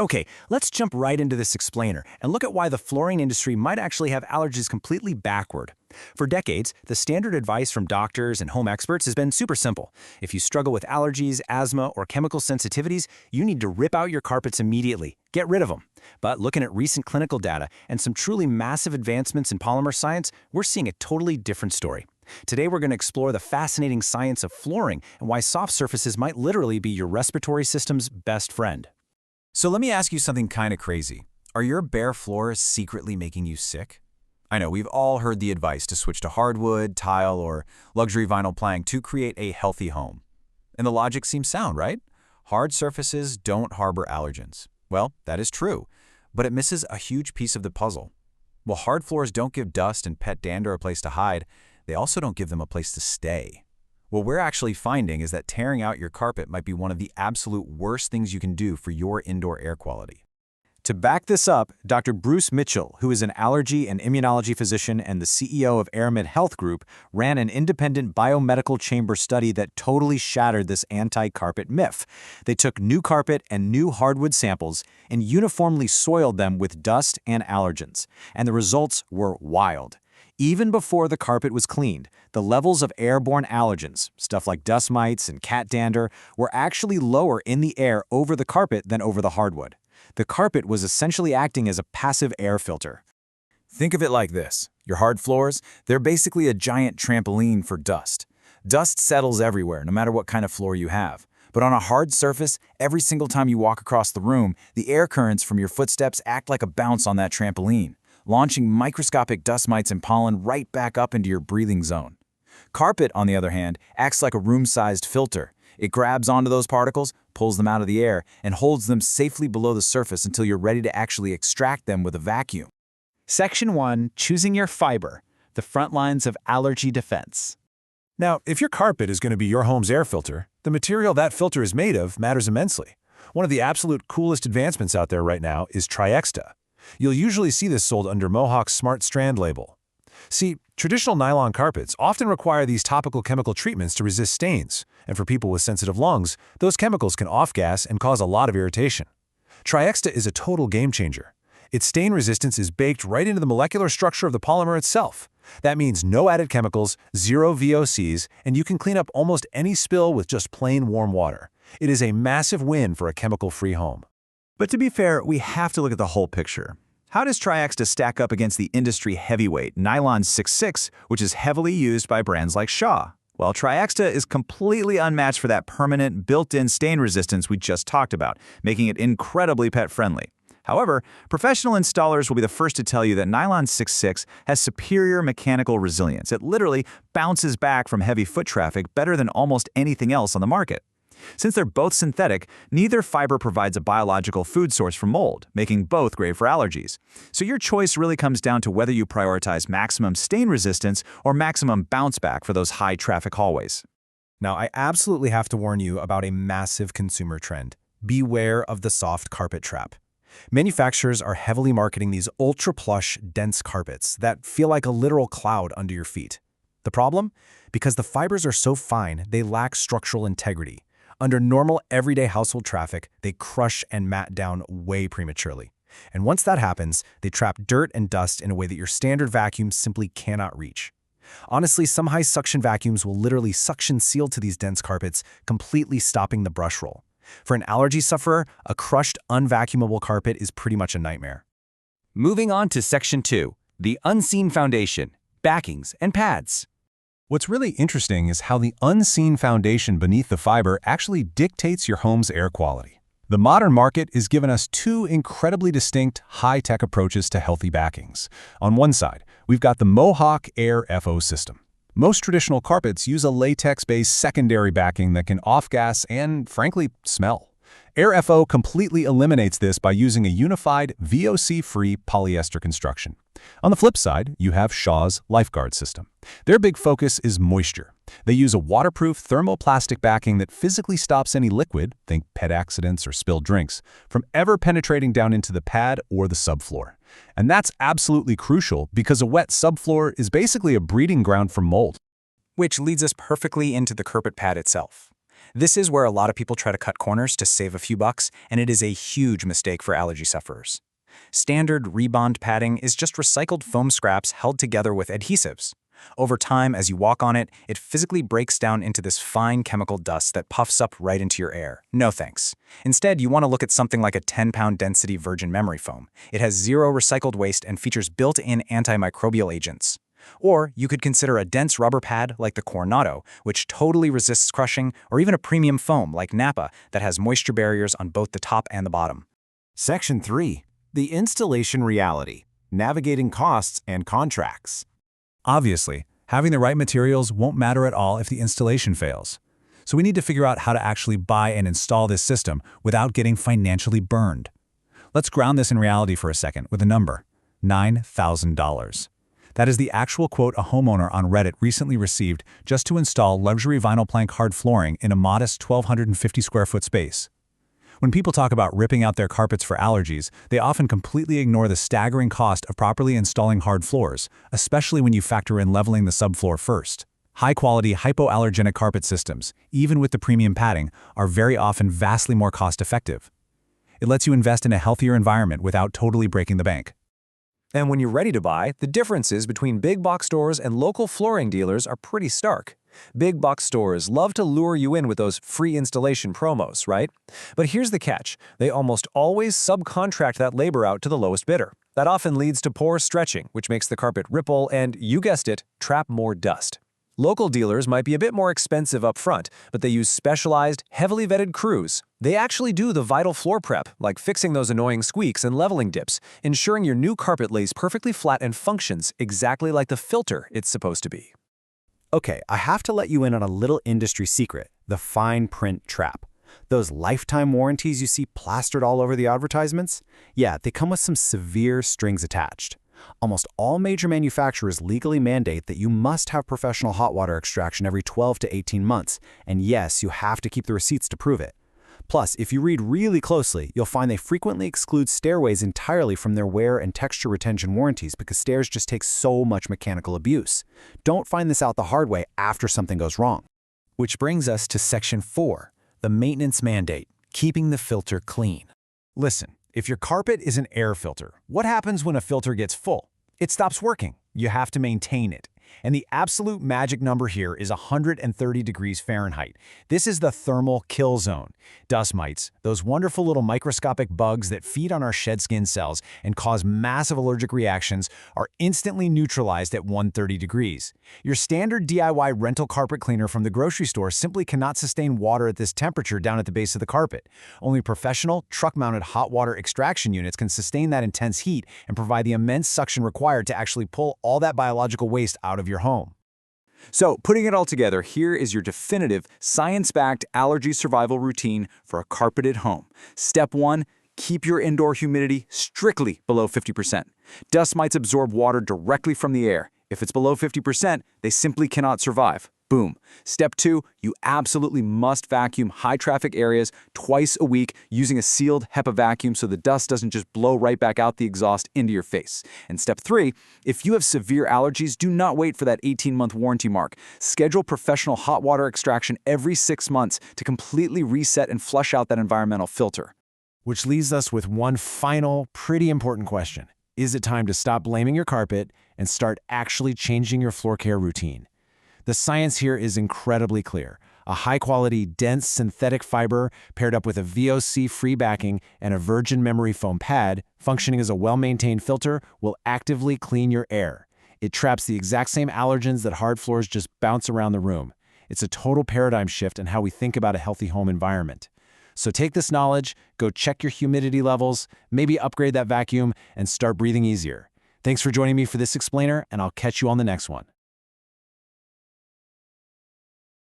Okay, let's jump right into this explainer and look at why the flooring industry might actually have allergies completely backward. For decades, the standard advice from doctors and home experts has been super simple. If you struggle with allergies, asthma, or chemical sensitivities, you need to rip out your carpets immediately. Get rid of them. But looking at recent clinical data and some truly massive advancements in polymer science, we're seeing a totally different story. Today, we're going to explore the fascinating science of flooring and why soft surfaces might literally be your respiratory system's best friend. So let me ask you something kind of crazy. Are your bare floors secretly making you sick? I know we've all heard the advice to switch to hardwood, tile, or luxury vinyl plank to create a healthy home. And the logic seems sound, right? Hard surfaces don't harbor allergens. Well, that is true, but it misses a huge piece of the puzzle. While hard floors don't give dust and pet dander a place to hide, they also don't give them a place to stay. What we're actually finding is that tearing out your carpet might be one of the absolute worst things you can do for your indoor air quality. To back this up, Dr. Bruce Mitchell, who is an allergy and immunology physician and the CEO of Aramid Health Group, ran an independent biomedical chamber study that totally shattered this anti-carpet myth. They took new carpet and new hardwood samples and uniformly soiled them with dust and allergens, and the results were wild. Even before the carpet was cleaned, the levels of airborne allergens, stuff like dust mites and cat dander, were actually lower in the air over the carpet than over the hardwood. The carpet was essentially acting as a passive air filter. Think of it like this. Your hard floors, they're basically a giant trampoline for dust. Dust settles everywhere, no matter what kind of floor you have. But on a hard surface, every single time you walk across the room, the air currents from your footsteps act like a bounce on that trampoline, launching microscopic dust mites and pollen right back up into your breathing zone. Carpet, on the other hand, acts like a room-sized filter. It grabs onto those particles, pulls them out of the air, and holds them safely below the surface until you're ready to actually extract them with a vacuum. Section 1. Choosing your fiber. The front lines of allergy defense. Now, if your carpet is going to be your home's air filter, the material that filter is made of matters immensely. One of the absolute coolest advancements out there right now is Triexta. You'll usually see this sold under Mohawk's Smart Strand label. See, traditional nylon carpets often require these topical chemical treatments to resist stains, and for people with sensitive lungs, those chemicals can off-gas and cause a lot of irritation. Triexta is a total game-changer. Its stain resistance is baked right into the molecular structure of the polymer itself. That means no added chemicals, zero VOCs, and you can clean up almost any spill with just plain warm water. It is a massive win for a chemical-free home. But to be fair, we have to look at the whole picture. How does Triexta stack up against the industry heavyweight Nylon 6/6, which is heavily used by brands like Shaw? Well, Triexta is completely unmatched for that permanent, built-in stain resistance we just talked about, making it incredibly pet-friendly. However, professional installers will be the first to tell you that Nylon 6/6 has superior mechanical resilience. It literally bounces back from heavy foot traffic better than almost anything else on the market. Since they're both synthetic, neither fiber provides a biological food source for mold, making both great for allergies. So your choice really comes down to whether you prioritize maximum stain resistance or maximum bounce back for those high-traffic hallways. Now, I absolutely have to warn you about a massive consumer trend. Beware of the soft carpet trap. Manufacturers are heavily marketing these ultra-plush, dense carpets that feel like a literal cloud under your feet. The problem? Because the fibers are so fine, they lack structural integrity. Under normal, everyday household traffic, they crush and mat down way prematurely. And once that happens, they trap dirt and dust in a way that your standard vacuum simply cannot reach. Honestly, some high-suction vacuums will literally suction seal to these dense carpets, completely stopping the brush roll. For an allergy sufferer, a crushed, unvacuumable carpet is pretty much a nightmare. Moving on to Section 2. The unseen foundation. Backings and pads. What's really interesting is how the unseen foundation beneath the fiber actually dictates your home's air quality. The modern market is giving us two incredibly distinct, high-tech approaches to healthy backings. On one side, we've got the Mohawk Air FO system. Most traditional carpets use a latex-based secondary backing that can off-gas and, frankly, smell. Air FO completely eliminates this by using a unified, VOC-free polyester construction. On the flip side, you have Shaw's Lifeguard system. Their big focus is moisture. They use a waterproof thermoplastic backing that physically stops any liquid, think pet accidents or spilled drinks, from ever penetrating down into the pad or the subfloor. And that's absolutely crucial because a wet subfloor is basically a breeding ground for mold. Which leads us perfectly into the carpet pad itself. This is where a lot of people try to cut corners to save a few bucks, and it is a huge mistake for allergy sufferers. Standard Rebond padding is just recycled foam scraps held together with adhesives. Over time, as you walk on it, it physically breaks down into this fine chemical dust that puffs up right into your air. No thanks. Instead, you want to look at something like a 10-pound density virgin memory foam. It has zero recycled waste and features built-in antimicrobial agents. Or you could consider a dense rubber pad like the Coronado, which totally resists crushing, or even a premium foam like Napa that has moisture barriers on both the top and the bottom. Section 3. The installation reality. Navigating costs and contracts. Obviously, having the right materials won't matter at all if the installation fails. So we need to figure out how to actually buy and install this system without getting financially burned. Let's ground this in reality for a second with a number: $9,000. That is the actual quote a homeowner on Reddit recently received just to install luxury vinyl plank hard flooring in a modest 1,250 square foot space. When people talk about ripping out their carpets for allergies, they often completely ignore the staggering cost of properly installing hard floors, especially when you factor in leveling the subfloor first. High-quality hypoallergenic carpet systems, even with the premium padding, are very often vastly more cost-effective. It lets you invest in a healthier environment without totally breaking the bank. And when you're ready to buy, the differences between big box stores and local flooring dealers are pretty stark. Big box stores love to lure you in with those free installation promos, right? But here's the catch. They almost always subcontract that labor out to the lowest bidder. That often leads to poor stretching, which makes the carpet ripple and, you guessed it, trap more dust. Local dealers might be a bit more expensive up front, but they use specialized, heavily vetted crews. They actually do the vital floor prep, like fixing those annoying squeaks and leveling dips, ensuring your new carpet lays perfectly flat and functions exactly like the filter it's supposed to be. Okay, I have to let you in on a little industry secret: the fine print trap. Those lifetime warranties you see plastered all over the advertisements? Yeah, they come with some severe strings attached. Almost all major manufacturers legally mandate that you must have professional hot water extraction every 12 to 18 months, and yes, you have to keep the receipts to prove it. Plus, if you read really closely, you'll find they frequently exclude stairways entirely from their wear and texture retention warranties because stairs just take so much mechanical abuse. Don't find this out the hard way after something goes wrong. Which brings us to Section 4, the maintenance mandate, keeping the filter clean. Listen, if your carpet is an air filter, what happens when a filter gets full? It stops working. You have to maintain it. And the absolute magic number here is 130 degrees Fahrenheit. This is the thermal kill zone. Dust mites, those wonderful little microscopic bugs that feed on our shed skin cells and cause massive allergic reactions, are instantly neutralized at 130 degrees. Your standard DIY rental carpet cleaner from the grocery store simply cannot sustain water at this temperature down at the base of the carpet. Only professional, truck-mounted hot water extraction units can sustain that intense heat and provide the immense suction required to actually pull all that biological waste out of your home. So, putting it all together, here is your definitive, science-backed allergy survival routine for a carpeted home. Step 1, keep your indoor humidity strictly below 50%. Dust mites absorb water directly from the air. If it's below 50%, they simply cannot survive. Boom. Step 2, you absolutely must vacuum high-traffic areas twice a week using a sealed HEPA vacuum so the dust doesn't just blow right back out the exhaust into your face. And Step 3, if you have severe allergies, do not wait for that 18-month warranty mark. Schedule professional hot water extraction every 6 months to completely reset and flush out that environmental filter. Which leaves us with one final, pretty important question. Is it time to stop blaming your carpet and start actually changing your floor care routine? The science here is incredibly clear. A high-quality, dense synthetic fiber paired up with a VOC-free backing and a virgin memory foam pad functioning as a well-maintained filter will actively clean your air. It traps the exact same allergens that hard floors just bounce around the room. It's a total paradigm shift in how we think about a healthy home environment. So take this knowledge, go check your humidity levels, maybe upgrade that vacuum, and start breathing easier. Thanks for joining me for this explainer, and I'll catch you on the next one.